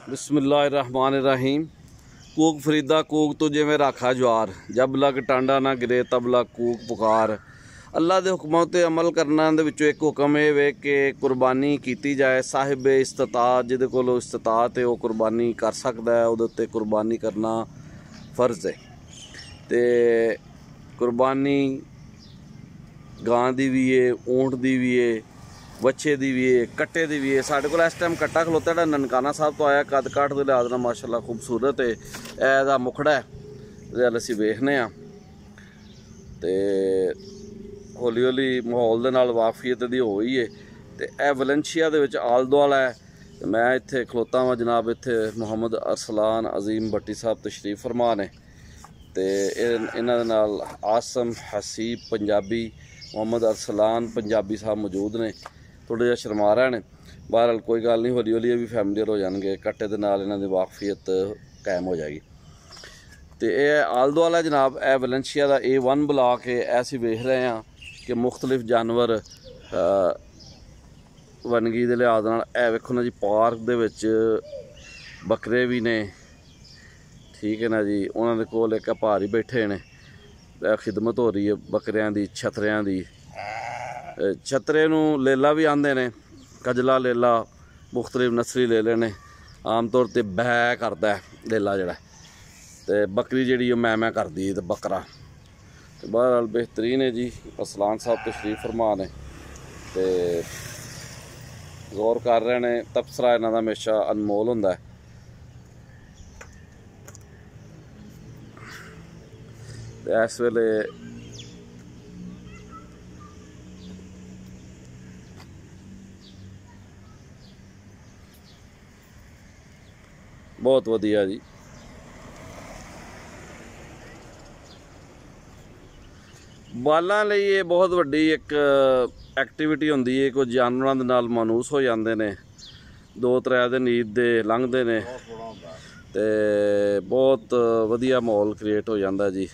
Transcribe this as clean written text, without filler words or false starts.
बिस्मिल्लाहिर्रहमानिर्रहीम। कूक फरीदा कूक तुझे में राखा ज्वार, जब लग टांडा ना गिरे तब लग कूक पुकार। अल्लाह के हुक्मां ते अमल करना दे विचों एक हुक्म ये वे कि कुर्बानी की जाए। साहिब इस्तात जिहदे कोल इस्तात है वह कुर्बानी कर सकता है, उहदे उत्ते कुर्बानी करना फर्ज है। तो कुर्बानी गां दी भी है, ऊंट दी भी है, बच्चे दी भी है, कट्टे दी भी है। साढ़े को इस टाइम कट्टा खलोता है ननकाना साहब तो आया, कद काठ के लिहाज नाल माशाअल्लाह खूबसूरत है। यदा मुखड़ा है अल असीं वेखने तो हौली हौली माहौल के नाल वाफियत दी हो ही है। तो यह वलेंशिया दे विच आल दुआला है। तो मैं इत्थे खलोता वां जनाब, इत्थे मुहम्मद अरसलान अजीम भट्टी साहब तशरीफ फरमा ने। तो इन्हां दे नाल आसम हसीब पंजाबी, मुहम्मद अरसलान पंजाबी साहब मौजूद ने। थोड़ा जिहा शर्मा रहे हैं, बहरहाल कोई गल नहीं, हौली हौली भी फैमिलियर हो जाएंगे, कट्टे के नाल इन्हां दी वाकफियत कायम हो जाएगी। तो यह आल दुआला जनाब यह वलेंशिया का A1 ब्लॉक है। ऐसी वेख रहे हैं कि मुख्तलिफ जानवर वनगी के लिहाज नाल ए वेखो ना जी, पार्क दे विच बकरे भी ने, ठीक है ना जी। उन्होंने कोल एक भारी बैठे ने, खिदमत हो रही है बकरियां दी, छतरियां दी। छतरे नूं लेला भी आंदे ने, कजला लेला, मुख्तलिफ नस्ली लेले ने। आम तौर पर बै करता है लेला जड़ा, तो बकरी जी मैं करती है, तो बकरा तो बहरहाल बेहतरीन है जी। अरसलान साहब तशरीफ फरमा ने तो गौर कर रहे हैं। तबसरा इन्हां दा हमेशा अनमोल हुंदा है। तो इस वेले बहुत वधिया जी। बालां लई ये बहुत वड्डी एक एक्टिविटी होंदी है। कोई जानवरां दे नाल मानूस हो जाते हैं, 2-3 दिन ईद दे लंघते हैं तो बहुत वधिया माहौल क्रिएट हो जाता जी।